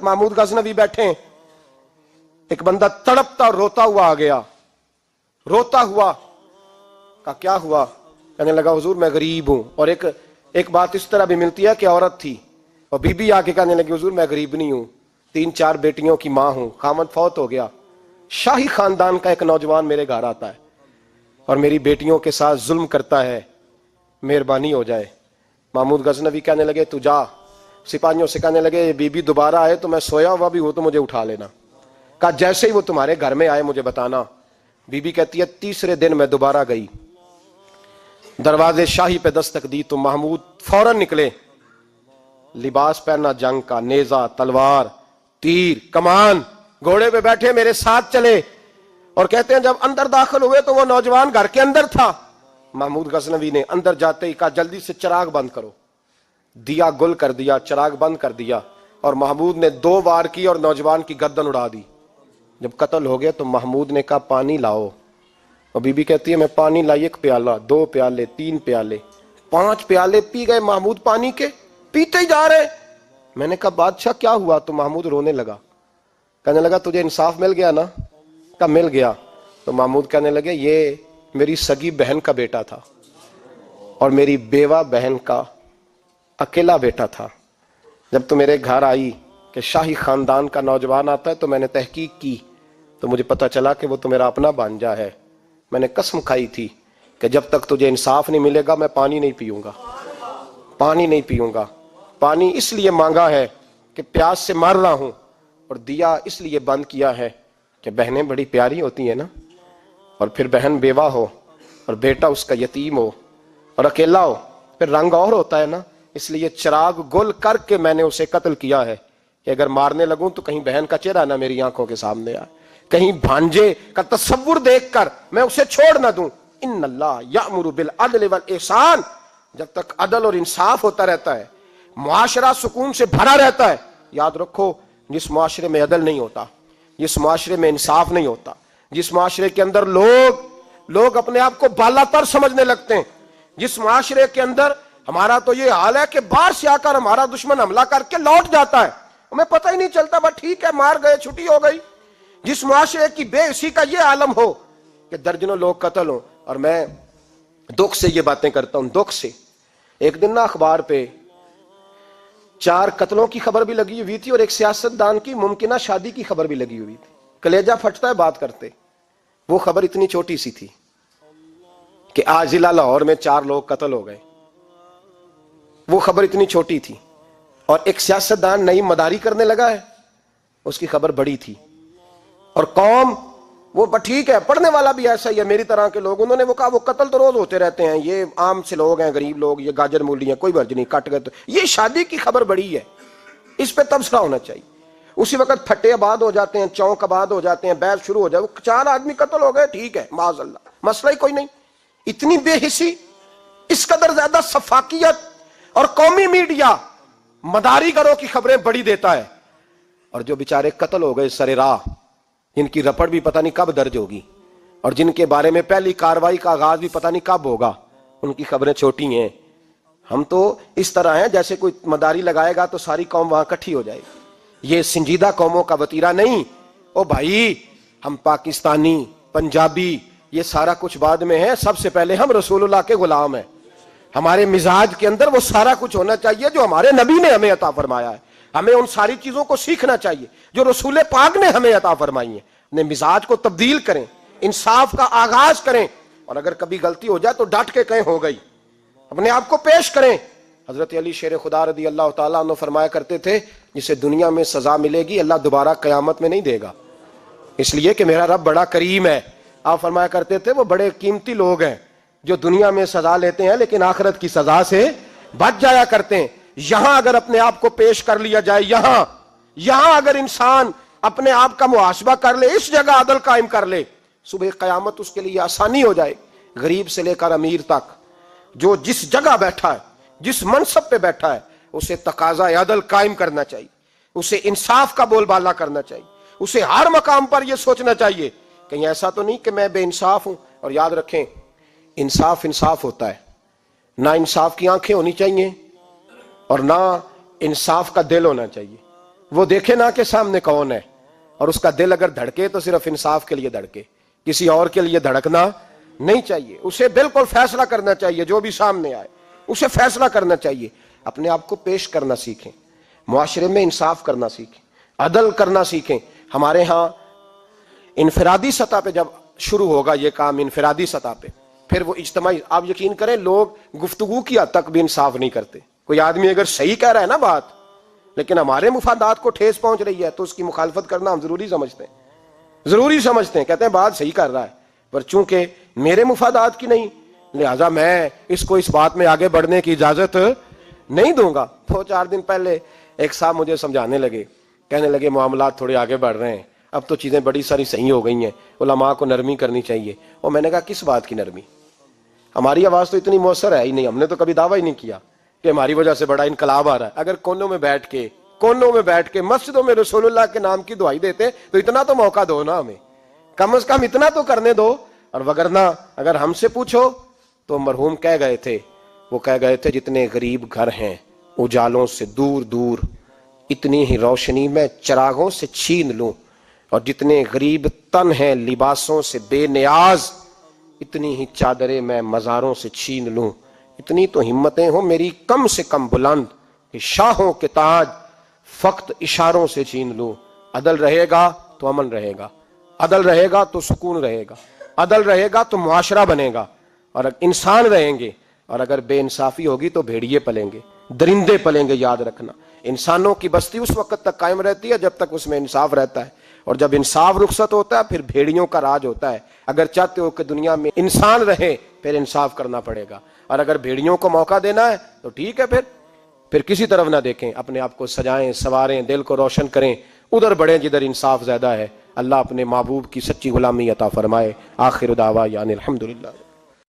محمود غزنوی بیٹھے ہیں، ایک بندہ تڑپتا اور روتا ہوا آ گیا، روتا ہوا، کہا کیا ہوا؟ کہنے لگا حضور میں غریب ہوں. اور ایک بات اس طرح بھی ملتی ہے کہ عورت تھی اور بی بی آ کے کہنے لگی حضور میں غریب نہیں ہوں، 3-4 بیٹیوں کی ماں ہوں، خامد فوت ہو گیا، شاہی خاندان کا ایک نوجوان میرے گھر آتا ہے اور میری بیٹیوں کے ساتھ ظلم کرتا ہے، مہربانی ہو جائے. محمود غزنوی کہنے لگے تو جا، سپاہیوں سے کہنے لگے بی بی دوبارہ آئے تو میں سویا ہوا بھی ہوں تو مجھے اٹھا لینا. کہا جیسے ہی وہ تمہارے گھر میں آئے مجھے بتانا. بی بی کہتی ہے تیسرے دن میں دوبارہ گئی، دروازے شاہی پہ دستک دی تو محمود فوراً نکلے، لباس پہنا جنگ کا، نیزہ، تلوار، تیر، کمان، گھوڑے پہ بیٹھے میرے ساتھ چلے. اور کہتے ہیں جب اندر داخل ہوئے تو وہ نوجوان گھر کے اندر تھا. محمود غزنوی نے اندر جاتے ہی کہا جلدی سے چراغ بند کرو، دیا گل کر دیا، چراغ بند کر دیا، اور محمود نے 2 وار کی اور نوجوان کی گردن اڑا دی. جب قتل ہو گیا تو محمود نے کہا پانی لاؤ، اور بی بی کہتی ہے میں پانی لائی، 1 پیالہ، 2 پیالے، 3 پیالے، 5 پیالے پی گئے محمود پانی کے، پیتے ہی جا رہے. میں نے کہا بادشاہ کیا ہوا؟ تو محمود رونے لگا، کہنے لگا تجھے انصاف مل گیا نا؟ کہا مل گیا. تو محمود کہنے لگے یہ میری سگی بہن کا بیٹا تھا اور میری بیوہ بہن کا اکیلا بیٹا تھا. جب تو میرے گھر آئی کہ شاہی خاندان کا نوجوان آتا ہے تو میں نے تحقیق کی تو مجھے پتا چلا کہ وہ تو میرا اپنا بھانجا ہے. میں نے قسم کھائی تھی کہ جب تک تجھے انصاف نہیں ملے گا میں پانی نہیں پیوں گا، پانی نہیں پیوں گا. پانی اس لیے مانگا ہے کہ پیاس سے مر رہا ہوں، اور دیا اس لیے بند کیا ہے کہ بہنیں بڑی پیاری ہوتی ہیں نا، اور پھر بہن بیوہ ہو اور بیٹا اس کا یتیم ہو اور اکیلا ہو پھر رنگ اور ہوتا ہے نا. اس لیے چراغ گل کر کے میں نے اسے قتل کیا ہے کہ اگر مارنے لگوں تو کہیں بہن کا چہرہ نہ میری آنکھوں کے سامنے آئے، کہیں بھانجے کا تصور دیکھ کر میں اسے چھوڑ نہ دوں. ان اللہ یأمر بالعدل والاحسان، جب تک عدل اور انصاف ہوتا رہتا ہے، معاشرہ سکون سے بھرا رہتا ہے. یاد رکھو جس معاشرے میں عدل نہیں ہوتا، جس معاشرے میں انصاف نہیں ہوتا، جس معاشرے کے اندر لوگ اپنے آپ کو بالا تر سمجھنے لگتے ہیں، جس معاشرے کے اندر ہمارا تو یہ حال ہے کہ باہر سے آ کر ہمارا دشمن حملہ کر کے لوٹ جاتا ہے، ہمیں پتہ ہی نہیں چلتا، بس ٹھیک ہے مار گئے چھٹی ہو گئی. جس معاشرے کی بے حسی کا یہ عالم ہو کہ درجنوں لوگ قتل ہوں. اور میں دکھ سے یہ باتیں کرتا ہوں، دکھ سے. ایک دن نا اخبار پہ 4 قتلوں کی خبر بھی لگی ہوئی تھی اور ایک سیاستدان کی ممکنہ شادی کی خبر بھی لگی ہوئی تھی. کلیجہ پھٹتا ہے بات کرتے. وہ خبر اتنی چھوٹی سی تھی کہ آج ضلع لاہور میں 4 لوگ قتل ہو گئے. وہ خبر اتنی چھوٹی تھی، اور ایک سیاستدان نئی مداری کرنے لگا ہے، اس کی خبر بڑی تھی. اور قوم وہ ٹھیک ہے، پڑھنے والا بھی ایسا ہی ہے، میری طرح کے لوگ، انہوں نے وہ کہا وہ قتل تو روز ہوتے رہتے ہیں، یہ عام سے لوگ ہیں، غریب لوگ، یہ گاجر مولی ہیں، کوئی مرض نہیں، کٹ گئے تو یہ شادی کی خبر بڑی ہے، اس پہ تبصرہ ہونا چاہیے. اسی وقت پھٹے آباد ہو جاتے ہیں، چونک آباد ہو جاتے ہیں، بحث شروع ہو جائے، وہ 4 آدمی قتل ہو گئے، ٹھیک ہے معاذ اللہ، مسئلہ ہی کوئی نہیں. اتنی بے حسی، اس قدر زیادہ سفاکیت، اور قومی میڈیا مداری گروں کی خبریں بڑی دیتا ہے، اور جو بیچارے قتل ہو گئے سر راہ، جن کی رپٹ بھی پتہ نہیں کب درج ہوگی اور جن کے بارے میں پہلی کاروائی کا آغاز بھی پتہ نہیں کب ہوگا، ان کی خبریں چھوٹی ہیں. ہم تو اس طرح ہیں جیسے کوئی مداری لگائے گا تو ساری قوم وہاں اکٹھی ہو جائے گی. یہ سنجیدہ قوموں کا وتیرہ نہیں. او بھائی، ہم پاکستانی، پنجابی، یہ سارا کچھ بعد میں ہے، سب سے پہلے ہم رسول اللہ کے غلام ہیں. ہمارے مزاج کے اندر وہ سارا کچھ ہونا چاہیے جو ہمارے نبی نے ہمیں عطا فرمایا ہے. ہمیں ان ساری چیزوں کو سیکھنا چاہیے جو رسول پاک نے ہمیں عطا فرمائی ہیں. اپنے مزاج کو تبدیل کریں، انصاف کا آغاز کریں، اور اگر کبھی غلطی ہو جائے تو ڈٹ کے کہیں ہو گئی، اپنے آپ کو پیش کریں. حضرت علی شیر خدا رضی اللہ تعالیٰ عنہ فرمایا کرتے تھے جسے دنیا میں سزا ملے گی اللہ دوبارہ قیامت میں نہیں دے گا، اس لیے کہ میرا رب بڑا کریم ہے. آپ فرمایا کرتے تھے وہ بڑے قیمتی لوگ ہیں جو دنیا میں سزا لیتے ہیں لیکن آخرت کی سزا سے بچ جایا کرتے ہیں. یہاں اگر اپنے آپ کو پیش کر لیا جائے، یہاں اگر انسان اپنے آپ کا محاسبہ کر لے، اس جگہ عدل قائم کر لے، صبح قیامت اس کے لیے آسانی ہو جائے. غریب سے لے کر امیر تک جو جس جگہ بیٹھا ہے، جس منصب پہ بیٹھا ہے، اسے تقاضا عدل قائم کرنا چاہیے، اسے انصاف کا بول بالا کرنا چاہیے، اسے ہر مقام پر یہ سوچنا چاہیے کہیں ایسا تو نہیں کہ میں بے انصاف ہوں. اور یاد رکھیں انصاف ہوتا ہے، نہ انصاف کی آنکھیں ہونی چاہیے اور نہ انصاف کا دل ہونا چاہیے. وہ دیکھے نہ کہ سامنے کون ہے، اور اس کا دل اگر دھڑکے تو صرف انصاف کے لیے دھڑکے، کسی اور کے لیے دھڑکنا نہیں چاہیے. اسے بالکل فیصلہ کرنا چاہیے، جو بھی سامنے آئے اسے فیصلہ کرنا چاہیے. اپنے آپ کو پیش کرنا سیکھیں، معاشرے میں انصاف کرنا سیکھیں، عدل کرنا سیکھیں. ہمارے ہاں انفرادی سطح پہ جب شروع ہوگا یہ کام، انفرادی سطح پہ، پھر وہ اجتماعی. آپ یقین کریں لوگ گفتگو کی حد تک بھی انصاف نہیں کرتے. کوئی آدمی اگر صحیح کہہ رہا ہے نا بات، لیکن ہمارے مفادات کو ٹھیس پہنچ رہی ہے، تو اس کی مخالفت کرنا ہم ضروری سمجھتے ہیں، کہتے ہیں بات صحیح کر رہا ہے، پر چونکہ میرے مفادات کی نہیں، لہذا میں اس کو اس بات میں آگے بڑھنے کی اجازت نہیں دوں گا. 2-4 دن پہلے ایک صاحب مجھے سمجھانے لگے، کہنے لگے معاملات تھوڑے آگے بڑھ رہے ہیں، اب تو چیزیں بڑی ساری صحیح ہو گئی ہیں، علماء کو نرمی کرنی چاہیے. اور میں نے کہا کس بات کی نرمی؟ ہماری آواز تو اتنی مؤثر ہے ہی نہیں، ہم نے تو کبھی دعویٰ ہی نہیں کیا کہ ہماری وجہ سے بڑا انقلاب آ رہا ہے. اگر کونوں میں بیٹھ کے مسجدوں میں رسول اللہ کے نام کی دعائی دیتے تو اتنا تو موقع دو نا ہمیں، کم از کم اتنا تو کرنے دو. اور وگرنہ اگر ہم سے پوچھو تو مرحوم کہہ گئے تھے جتنے غریب گھر ہیں اجالوں سے دور دور، اتنی ہی روشنی میں چراغوں سے چھین لوں، اور جتنے غریب تن ہیں لباسوں سے بے نیاز، اتنی ہی چادریں میں مزاروں سے چھین لوں. اتنی تو ہمتیں ہوں میری کم سے کم بلند کہ شاہوں کے تاج فقط اشاروں سے چھین لوں. عدل رہے گا تو امن رہے گا، عدل رہے گا تو سکون رہے گا، عدل رہے گا تو معاشرہ بنے گا، اور انسان رہیں گے. اور اگر بے انصافی ہوگی تو بھیڑیے پلیں گے، درندے پلیں گے. یاد رکھنا، انسانوں کی بستی اس وقت تک قائم رہتی ہے جب تک اس میں انصاف رہتا ہے، اور جب انصاف رخصت ہوتا ہے پھر بھیڑیوں کا راج ہوتا ہے. اگر چاہتے ہو کہ دنیا میں انسان رہے پھر انصاف کرنا پڑے گا، اور اگر بھیڑیوں کو موقع دینا ہے تو ٹھیک ہے، پھر کسی طرف نہ دیکھیں، اپنے آپ کو سجائیں، سواریں، دل کو روشن کریں، ادھر بڑھیں جدھر انصاف زیادہ ہے. اللہ اپنے محبوب کی سچی غلامی عطا فرمائے. آخر دعوانا الحمدللہ.